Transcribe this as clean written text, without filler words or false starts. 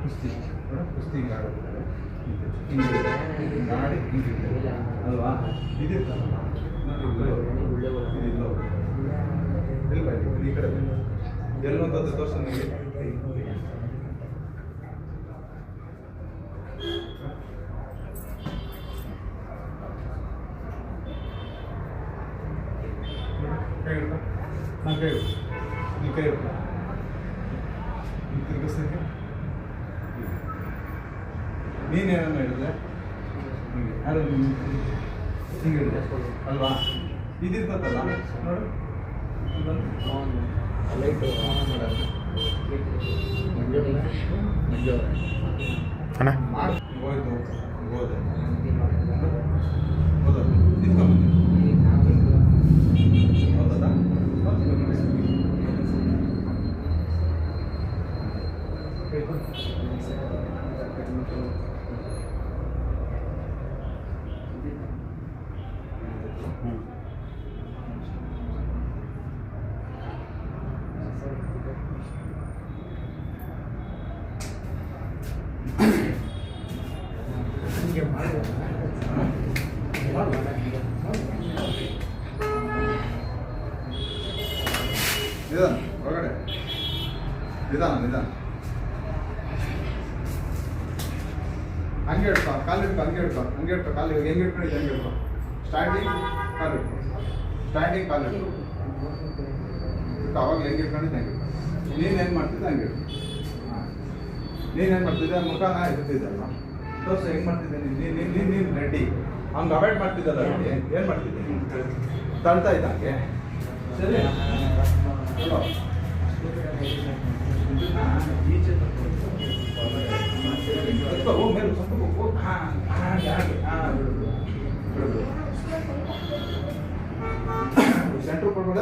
ಕುಸ್ತಿ ನೋಡ ಕುಸ್ತಿ ಹಿಂಗೆ ಆಡುತ್ತಾರೆ ಹಿಂಗೆ ಮಾಡಿ ಹಿಂಗೆ ಅಲ್ವಾ ಇದಿರ್ತಲ್ಲ ಇದಿಲ್ಲ ಈ ಕಡೆ ಎಲ್ಲೊಂದು ತೋರಿಸ ನನಗೆ ಕೈ ಇಡ್ತಾ ನಾನು ಕೈ ಇಡ್ತಾ ನೀ ಕೈ ಇಡ್ತಾ ತಿರ್ಗಿಸ್ಲಿಕ್ಕೆ ನೀನೇನನ್ನು ಹೇಳಿದೆ ಹಿಂಗೆ ಯಾರು ಹಿಂಗೆ ಹೇಳಿದೆ ಅಲ್ವಾ ಇದಿರ್ತಲ್ಲ ನೋಡು ಲೈಟು ಅಣ್ಣ ಹೋಯ್ತು ಹೋದೆ ಹೌದಾ ನಿಂತ್ಕೊಂಬಂದೆ ಹೌದಾ ನಿಧಾನ ಹೊರಗಡೆ ನಿಧಾನ ಹಂಗೆ ಇಡ್ಕೊ ಕಾಲು ಇಡ್ಕೊ ಹಂಗೆ ಇಡ್ಕೊ ಕಾಲು ಹೆಂಗೆ ಇಟ್ಕೊಂಡಿದ್ದೆ ಹಂಗೆ ಇಡ್ಕೊ ಸ್ಟ್ಯಾಂಡಿಂಗ್ ಕಾಲು ಇಡ್ಕೊ ಸ್ಟ್ಯಾಂಡಿಂಗ್ ಕಾಲು ಇಡ್ಕೊ ಅವಾಗ ಹೆಂಗೆ ಇಟ್ಕೊಂಡಿದ್ದೆ ಹಂಗೆ ಇಡ್ಕೊ ನೀನೇನು ಮಾಡ್ತಿದ್ದೆ ಹಂಗೆ ಇಡ್ಕೊ ನೀನೇನು ಮಾಡ್ತಿದ್ದೆ ಮುಖನ ಇರ್ತಿದ್ದಲ್ಲ ತೋರ್ಸು ಹೆಂಗೆ ಮಾಡ್ತಿದ್ದೆ ನೀನು ರೆಡಿ ಹಂಗೆ ಅವಾಯ್ಡ್ ಮಾಡ್ತಿದ್ದಲ್ಲ ರೆಡಿ ಏನು ಮಾಡ್ತಿದ್ದೆ ತಳ್ತಾ ಇದ್ದ ಹಂಗೆ ಸರಿ ಹಲೋ ಮೇಲೆ ಸ್ವಲ್ಪ ಹೋಗು ಸೆಂಟ್ರ್ ಕೊಡ್ಬೋದ